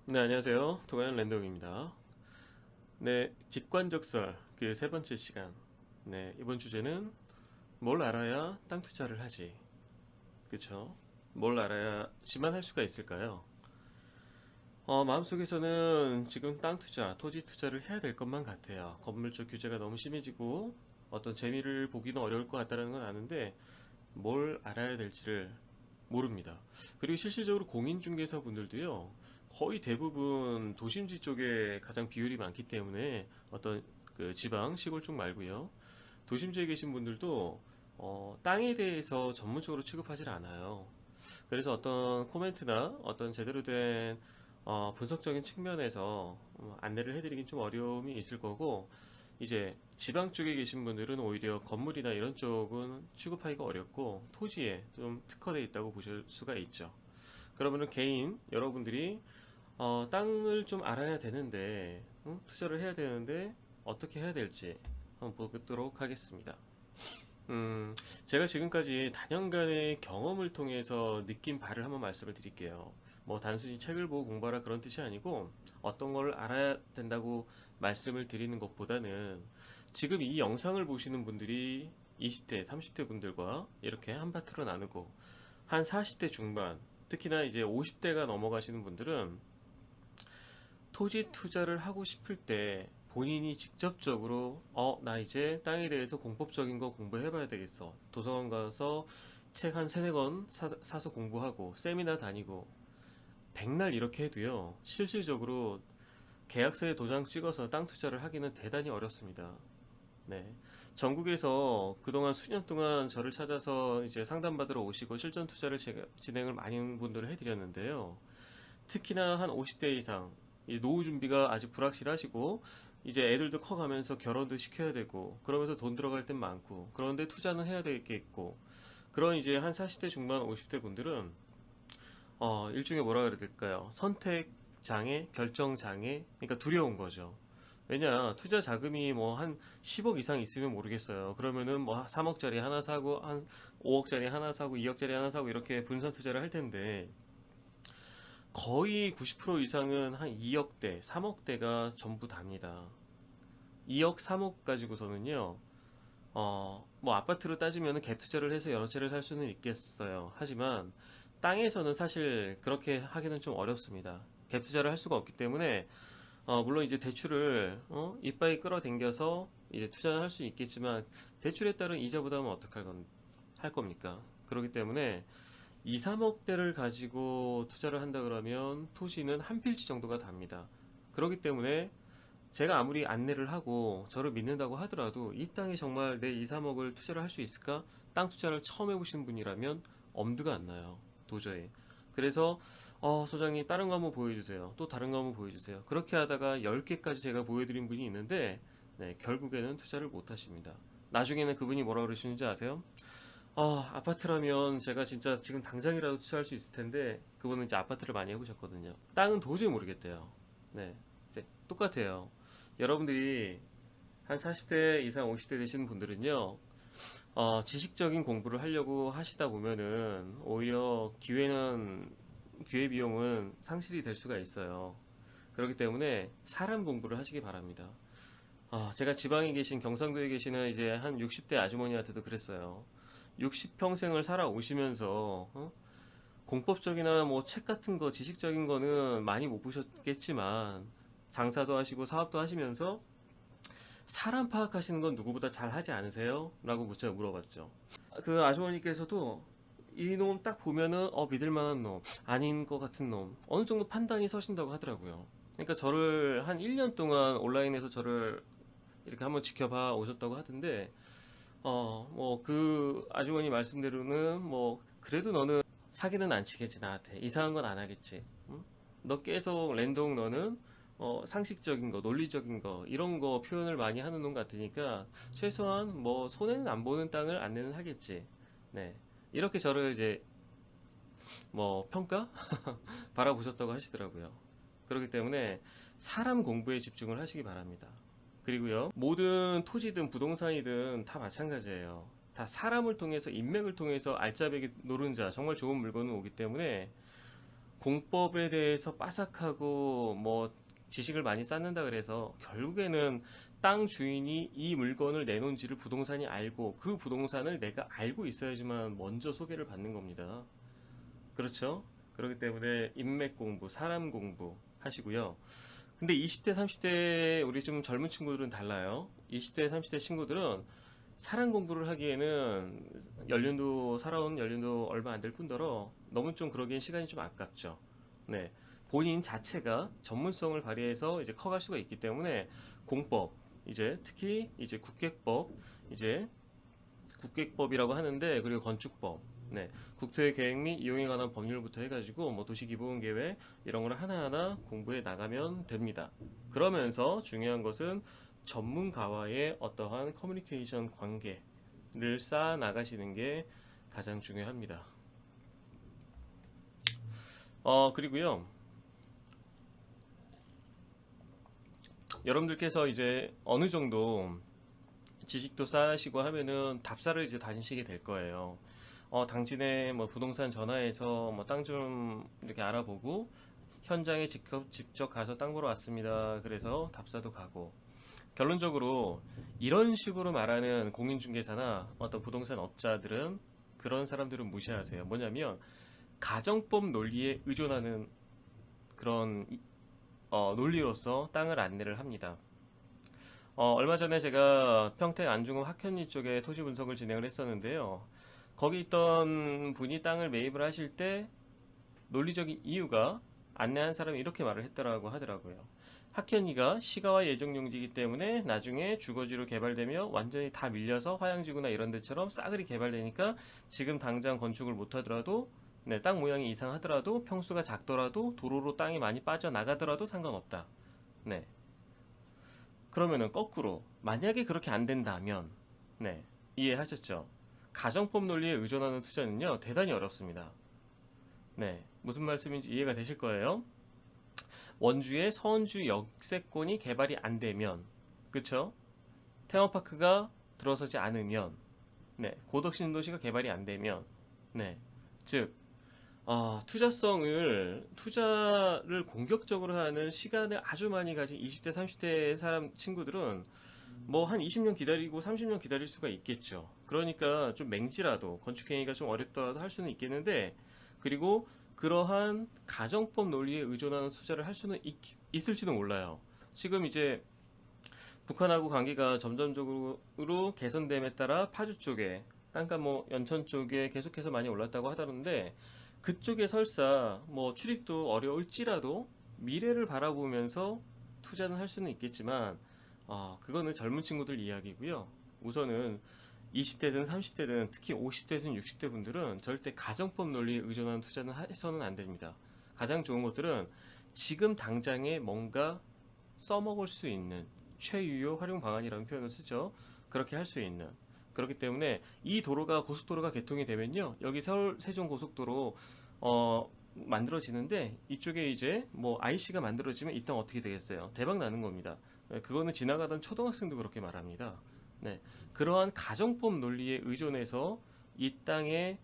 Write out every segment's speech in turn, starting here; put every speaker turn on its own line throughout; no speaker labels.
네, 안녕하세요. 도가연 랜덤입니다. 네, 직관적설 그 세 번째 시간. 네, 이번 주제는 뭘 알아야 땅 투자를 하지? 그쵸? 뭘 알아야지만 할 수가 있을까요? 마음속에서는 지금 땅 투자, 토지 투자를 해야 될 것만 같아요. 건물적 규제가 너무 심해지고 어떤 재미를 보기는 어려울 것 같다는 건 아는데 뭘 알아야 될지를 모릅니다. 그리고 실질적으로 공인중개사 분들도요, 거의 대부분 도심지 쪽에 가장 비율이 많기 때문에 어떤 그 지방, 시골 쪽 말고요. 도심지에 계신 분들도 땅에 대해서 전문적으로 취급하지 않아요. 그래서 어떤 코멘트나 어떤 제대로 된 분석적인 측면에서 안내를 해드리긴 좀 어려움이 있을 거고, 이제 지방 쪽에 계신 분들은 오히려 건물이나 이런 쪽은 취급하기가 어렵고 토지에 좀 특화되어 있다고 보실 수가 있죠. 그러면은 개인 여러분들이 땅을 좀 알아야 되는데, 투자를 해야 되는데 어떻게 해야 될지 한번 보도록 하겠습니다. 음, 제가 지금까지 다년간의 경험을 통해서 느낀 바를 한번 말씀을 드릴게요. 뭐 단순히 책을 보고 공부하라 그런 뜻이 아니고 어떤 걸 알아야 된다고 말씀을 드리는 것보다는 지금 이 영상을 보시는 분들이 20대, 30대 분들과 이렇게 한바트로 나누고 한 40대 중반, 특히나 이제 50대가 넘어가시는 분들은 토지 투자를 하고 싶을 때 본인이 직접적으로 나 이제 땅에 대해서 공법적인 거 공부해봐야 되겠어. 도서관 가서 책 한 세네 권 사서 공부하고 세미나 다니고 백날 이렇게 해도요. 실질적으로 계약서에 도장 찍어서 땅 투자를 하기는 대단히 어렵습니다. 네. 전국에서 그동안 수년 동안 저를 찾아서 이제 상담받으러 오시고 실전 투자를 제가 진행을 많은 분들을 해드렸는데요. 특히나 한 50대 이상 노후 준비가 아직 불확실하시고 이제 애들도 커가면서 결혼도 시켜야 되고 그러면서 돈 들어갈 땐 많고 그런데 투자는 해야 될 게 있고 그런 이제 한 40대 중반 50대 분들은 일종의 뭐라 그래야 될까요? 선택 장애, 결정 장애, 그러니까 두려운 거죠. 왜냐, 투자 자금이 뭐 한 10억 이상 있으면 모르겠어요. 그러면은 뭐 3억짜리 하나 사고, 한 5억짜리 하나 사고, 2억짜리 하나 사고, 이렇게 분산 투자를 할 텐데, 거의 90% 이상은 한 2억대, 3억대가 전부 답니다. 2억, 3억 가지고서는요, 뭐 아파트로 따지면 갭 투자를 해서 여러 채를 살 수는 있겠어요. 하지만 땅에서는 사실 그렇게 하기는 좀 어렵습니다. 갭 투자를 할 수가 없기 때문에 물론 이제 대출을 이빠이 끌어당겨서 이제 투자를 할 수 있겠지만 대출에 따른 이자 부담은 어떻게 할 겁니까? 그렇기 때문에 2, 3억대를 가지고 투자를 한다 그러면 토지는 한 필지 정도가 답니다. 그렇기 때문에 제가 아무리 안내를 하고 저를 믿는다고 하더라도 이 땅에 정말 내 2, 3억을 투자를 할 수 있을까? 땅 투자를 처음 해보시는 분이라면 엄두가 안 나요. 도저히. 그래서 소장님 다른 거 한번 보여주세요. 또 다른 거 한번 보여주세요. 그렇게 하다가 10개까지 제가 보여드린 분이 있는데 네, 결국에는 투자를 못 하십니다. 나중에는 그분이 뭐라 그러시는지 아세요? 아파트라면 제가 진짜 지금 당장이라도 투자할 수 있을 텐데 그분은 이제 아파트를 많이 해보셨거든요. 땅은 도저히 모르겠대요. 네, 네, 똑같아요. 여러분들이 한 40대 이상 50대 되시는 분들은요, 지식적인 공부를 하려고 하시다 보면은 오히려 기회 비용은 상실이 될 수가 있어요. 그렇기 때문에 사람 공부를 하시기 바랍니다. 제가 지방에 계신 경상도에 계시는 이제 한 60대 아주머니한테도 그랬어요. 60평생을 살아오시면서 공법적이나 뭐 책 같은 거 지식적인 거는 많이 못 보셨겠지만 장사도 하시고 사업도 하시면서 사람 파악하시는 건 누구보다 잘 하지 않으세요? 라고 제가 물어봤죠. 그 아주머니께서도 이 놈 딱 보면은 믿을 만한 놈 아닌 것 같은 놈 어느 정도 판단이 서신다고 하더라고요. 그러니까 저를 한 1년 동안 온라인에서 저를 이렇게 한번 지켜봐 오셨다고 하던데 뭐 그 아주머니 말씀대로는 뭐 그래도 너는 사기는 안 치겠지 나한테 이상한 건 안 하겠지. 응? 너 계속 랜동 너는 상식적인 거 논리적인 거 이런 거 표현을 많이 하는 놈 같으니까 최소한 뭐 손해는 안 보는 땅을 안내는 하겠지. 네, 이렇게 저를 이제 뭐 평가 바라보셨다고 하시더라고요. 그렇기 때문에 사람 공부에 집중을 하시기 바랍니다. 그리고요, 모든 토지든 부동산이든 다 마찬가지예요. 다 사람을 통해서 인맥을 통해서 알짜배기 노른자 정말 좋은 물건은 오기 때문에 공법에 대해서 빠삭하고 뭐 지식을 많이 쌓는다 그래서 결국에는 땅 주인이 이 물건을 내놓은지를 부동산이 알고 그 부동산을 내가 알고 있어야지만 먼저 소개를 받는 겁니다. 그렇죠? 그렇기 때문에 인맥 공부, 사람 공부 하시고요. 근데 20대, 30대 우리 좀 젊은 친구들은 달라요. 20대, 30대 친구들은 사람 공부를 하기에는 살아온 연륜도 얼마 안 될 뿐더러 너무 좀 그러기엔 시간이 좀 아깝죠. 네. 본인 자체가 전문성을 발휘해서 이제 커갈 수가 있기 때문에 공법, 이제 특히 이제 이제 국계법이라고 하는데, 그리고 건축법, 네, 국토의 계획 및 이용에 관한 법률부터 해가지고 뭐 도시기본계획 이런 걸 하나하나 공부해 나가면 됩니다. 그러면서 중요한 것은 전문가와의 어떠한 커뮤니케이션 관계를 쌓아 나가시는 게 가장 중요합니다. 그리고요, 여러분들께서 이제 어느 정도 지식도 쌓으시고 하면은 답사를 이제 다니시게 될 거예요. 당신의 뭐 부동산 전화해서 뭐 땅 좀 이렇게 알아보고 현장에 직접 가서 땅 보러 왔습니다. 그래서 답사도 가고, 결론적으로 이런 식으로 말하는 공인중개사나 어떤 부동산 업자들은, 그런 사람들은 무시하세요. 뭐냐면 가정법 논리에 의존하는 그런 논리로서 땅을 안내를 합니다. 얼마 전에 제가 평택 안중근 학현리 쪽에 토지 분석을 진행을 했었는데요. 거기 있던 분이 땅을 매입을 하실 때 논리적인 이유가, 안내한 사람이 이렇게 말을 했더라고 하더라고요. 학현리가 시가와 예정용지이기 때문에 나중에 주거지로 개발되며 완전히 다 밀려서 화양지구나 이런 데처럼 싸그리 개발되니까 지금 당장 건축을 못하더라도, 네, 땅 모양이 이상하더라도, 평수가 작더라도, 도로로 땅이 많이 빠져나가더라도 상관없다. 네. 그러면은 거꾸로 만약에 그렇게 안 된다면, 네, 이해하셨죠? 가정법 논리에 의존하는 투자는요, 대단히 어렵습니다. 네, 무슨 말씀인지 이해가 되실 거예요. 원주의 서원주 역세권이 개발이 안 되면, 그쵸? 테마파크가 들어서지 않으면, 네, 고덕신도시가 개발이 안 되면, 네, 즉 투자를 공격적으로 하는 시간을 아주 많이 가진 20대, 30대 사람 친구들은 뭐 한 20년 기다리고 30년 기다릴 수가 있겠죠. 그러니까 좀 맹지라도, 건축행위가 좀 어렵더라도 할 수는 있겠는데, 그리고 그러한 가정법 논리에 의존하는 투자를 할 수는 있을지도 몰라요. 지금 이제 북한하고 관계가 점점적으로 개선됨에 따라 파주 쪽에 땅값, 뭐 연천 쪽에 계속해서 많이 올랐다고 하다는데, 그쪽에 설사 뭐 출입도 어려울지라도 미래를 바라보면서 투자는 할 수는 있겠지만, 그거는 젊은 친구들 이야기고요. 우선은 20대든 30대든 특히 50대든 60대 분들은 절대 가정법 논리에 의존하는 투자는 해서는 안 됩니다. 가장 좋은 것들은 지금 당장에 뭔가 써먹을 수 있는 최유효 활용 방안이라는 표현을 쓰죠. 그렇게 할 수 있는. 그렇기 때문에 이 고속도로가 개통이 되면요, 여기 서울 세종 고속도로 만들어지는데, 이쪽에 이제 뭐 IC가 만들어지면 이 땅 어떻게 되겠어요? 대박 나는 겁니다. 그거는 지나가던 초등학생도 그렇게 말합니다. 네, 그러한 가정법 논리에 의존해서 이 땅의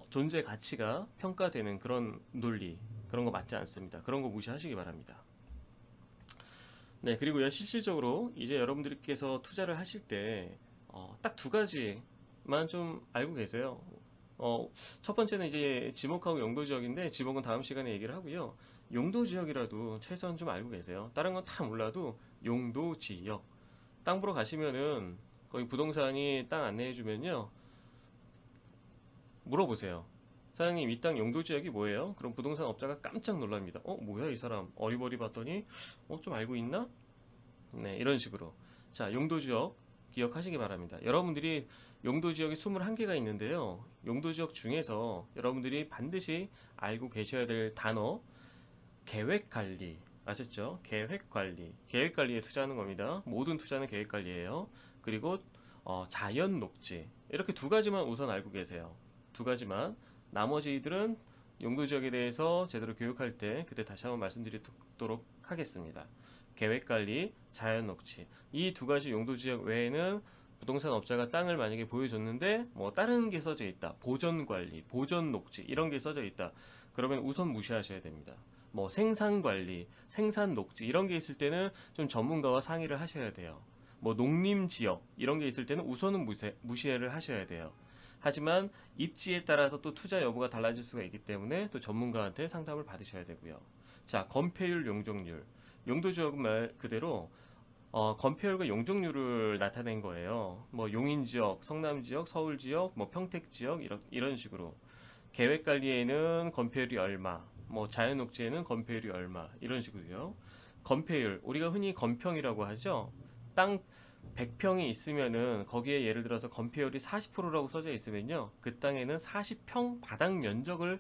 존재 가치가 평가되는 그런 논리, 그런 거 맞지 않습니다. 그런 거 무시하시기 바랍니다. 네, 그리고요, 실질적으로 이제 여러분들께서 투자를 하실 때 딱 두 가지만 좀 알고 계세요. 첫 번째는 이제 지목하고 용도 지역인데, 지목은 다음 시간에 얘기를 하고요. 용도 지역이라도 최소한 좀 알고 계세요. 다른 건 다 몰라도 용도 지역. 땅 보러 가시면은 거기 부동산이 땅 안내해주면요, 물어보세요. 사장님, 이 땅 용도 지역이 뭐예요? 그럼 부동산 업자가 깜짝 놀랍니다. 뭐야 이 사람, 어리버리 봤더니 좀 알고 있나? 네, 이런 식으로. 자, 용도 지역 기억하시기 바랍니다. 여러분들이 용도 지역이 21개가 있는데요, 용도 지역 중에서 여러분들이 반드시 알고 계셔야 될 단어, 계획관리. 아셨죠? 계획관리. 계획관리에 투자하는 겁니다. 모든 투자는 계획관리예요. 그리고 자연 녹지. 이렇게 두 가지만 우선 알고 계세요. 두 가지만. 나머지들은 용도 지역에 대해서 제대로 교육할 때 그때 다시 한번 말씀드리도록 하겠습니다. 계획관리, 자연 녹지. 이 두 가지 용도 지역 외에는 부동산 업자가 땅을 만약에 보여줬는데 뭐 다른 게 써져 있다, 보전 관리, 보전 녹지 이런 게 써져 있다, 그러면 우선 무시하셔야 됩니다. 뭐 생산 관리, 생산 녹지 이런 게 있을 때는 좀 전문가와 상의를 하셔야 돼요. 뭐 농림 지역 이런 게 있을 때는 우선은 무시를 하셔야 돼요. 하지만 입지에 따라서 또 투자 여부가 달라질 수가 있기 때문에 또 전문가한테 상담을 받으셔야 되고요. 자, 건폐율, 용적률. 용도 지역은 말 그대로 건폐율과 용적률을 나타낸 거예요. 뭐 용인 지역, 성남 지역, 서울 지역, 뭐 평택 지역 이런 식으로 계획 관리에는 건폐율이 얼마, 뭐 자연 녹지에는 건폐율이 얼마 이런 식으로요. 건폐율 우리가 흔히 건평이라고 하죠. 땅 100평이 있으면은 거기에 예를 들어서 건폐율이 40%라고 써져 있으면요. 그 땅에는 40평 바닥 면적을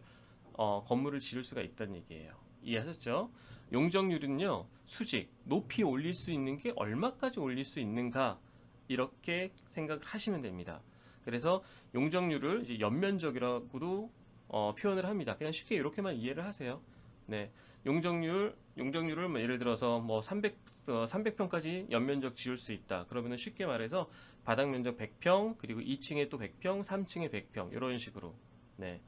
건물을 지을 수가 있다는 얘기예요. 이해하셨죠? 용적률은요. 수직, 높이 올릴 수 있는 게 얼마까지 올릴 수 있는가 이렇게 생각을 하시면 됩니다. 그래서 용적률을 이제 연면적이라고도 표현을 합니다. 그냥 쉽게 이렇게만 이해를 하세요. 네. 용적률을 뭐 예를 들어서 뭐 300평까지 연면적 지을 수 있다. 그러면은 쉽게 말해서 바닥 면적 100평, 그리고 2층에 또 100평, 3층에 100평, 이런 식으로. 네.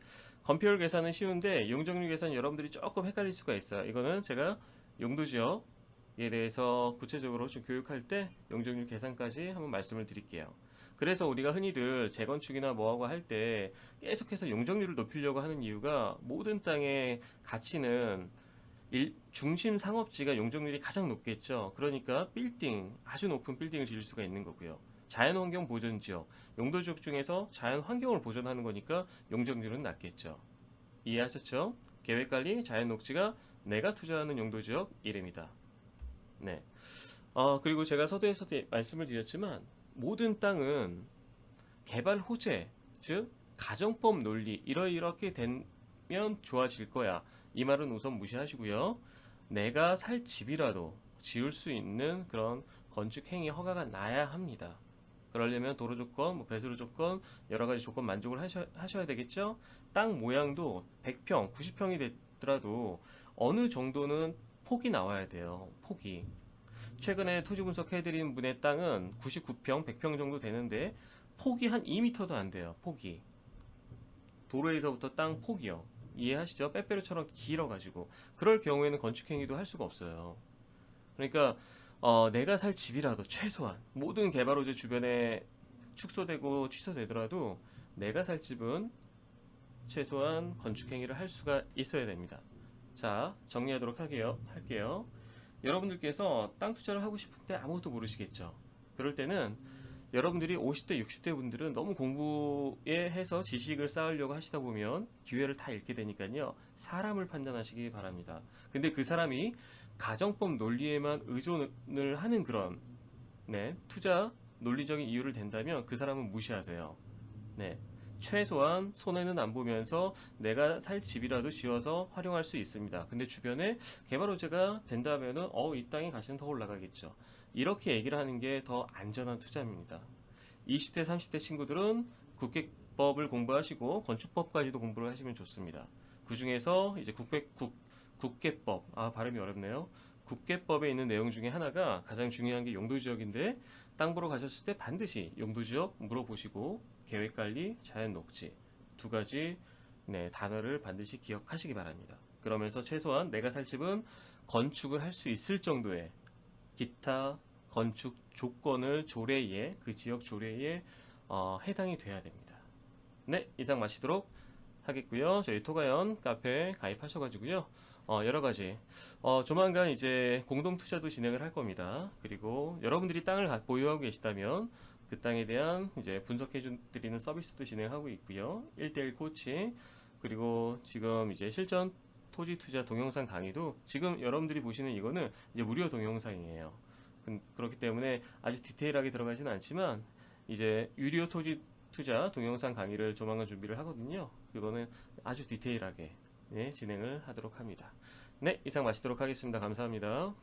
건폐율 계산은 쉬운데 용적률 계산 여러분들이 조금 헷갈릴 수가 있어요. 이거는 제가 용도 지역에 대해서 구체적으로 좀 교육할 때 용적률 계산까지 한번 말씀을 드릴게요. 그래서 우리가 흔히들 재건축이나 뭐하고 할 때 계속해서 용적률을 높이려고 하는 이유가 모든 땅의 가치는 중심 상업지가 용적률이 가장 높겠죠. 그러니까 빌딩, 아주 높은 빌딩을 지을 수가 있는 거고요. 자연환경 보존 지역, 용도 지역 중에서 자연환경을 보존하는 거니까 용적률은 낮겠죠. 이해하셨죠? 계획관리, 자연녹지가 내가 투자하는 용도 지역 이름이다. 네. 그리고 제가 서두에서도 말씀을 드렸지만 모든 땅은 개발 호재, 즉 가정법 논리 이렇게 되면 좋아질 거야. 이 말은 우선 무시하시고요. 내가 살 집이라도 지을 수 있는 그런 건축 행위 허가가 나야 합니다. 그러려면 도로 조건, 뭐 배수로 조건 여러 가지 조건 만족을 하셔야 되겠죠. 땅 모양도 100평, 90평이 됐더라도 어느 정도는 폭이 나와야 돼요. 폭이. 최근에 토지 분석해드린 분의 땅은 99평, 100평 정도 되는데 폭이 한 2m도 안 돼요. 폭이. 도로에서부터 땅 폭이요. 이해하시죠? 빼빼로처럼 길어가지고. 그럴 경우에는 건축행위도 할 수가 없어요. 그러니까 내가 살 집이라도 최소한 모든 개발호재 주변에 축소되고 취소되더라도 내가 살 집은 최소한 건축행위를 할 수가 있어야 됩니다. 자, 정리하도록 할게요. 여러분들께서 땅 투자를 하고 싶을 때 아무것도 모르시겠죠. 그럴 때는 여러분들이 50대, 60대 분들은 너무 공부에 해서 지식을 쌓으려고 하시다 보면 기회를 다 잃게 되니까요. 사람을 판단하시기 바랍니다. 근데 그 사람이 가정법 논리에만 의존을 하는 그런 투자 논리적인 이유를 댄다면 그 사람은 무시하세요. 네. 최소한 손해는 안 보면서 내가 살 집이라도 지어서 활용할 수 있습니다. 근데 주변에 개발 호재가 된다면은 이 땅의 가치는 더 올라가겠죠. 이렇게 얘기를 하는 게 더 안전한 투자입니다. 20대, 30대 친구들은 국계법을 공부하시고 건축법까지도 공부를 하시면 좋습니다. 그 중에서 이제 국계법, 발음이 어렵네요. 국계법에 있는 내용 중에 하나가 가장 중요한 게 용도지역인데 땅 보러 가셨을 때 반드시 용도지역 물어보시고 계획관리, 자연녹지 두 가지 단어를 반드시 기억하시기 바랍니다. 그러면서 최소한 내가 살 집은 건축을 할 수 있을 정도의 기타 건축 조건을 조례에 그 지역 조례에 해당이 돼야 됩니다. 네, 이상 마치도록 하겠고요. 저희 토가연 카페 가입하셔가지고요. 여러 가지 조만간 이제 공동 투자도 진행을 할 겁니다. 그리고 여러분들이 땅을 보유하고 계시다면 그 땅에 대한 이제 분석해 드리는 서비스도 진행하고 있고요. 1대1 코칭 그리고 지금 이제 실전 토지 투자 동영상 강의도 지금 여러분들이 보시는 이거는 이제 무료 동영상이에요. 그렇기 때문에 아주 디테일하게 들어가지는 않지만 이제 유료 토지 투자 동영상 강의를 조만간 준비를 하거든요. 그거는 아주 디테일하게 진행을 하도록 합니다. 네, 이상 마치도록 하겠습니다. 감사합니다.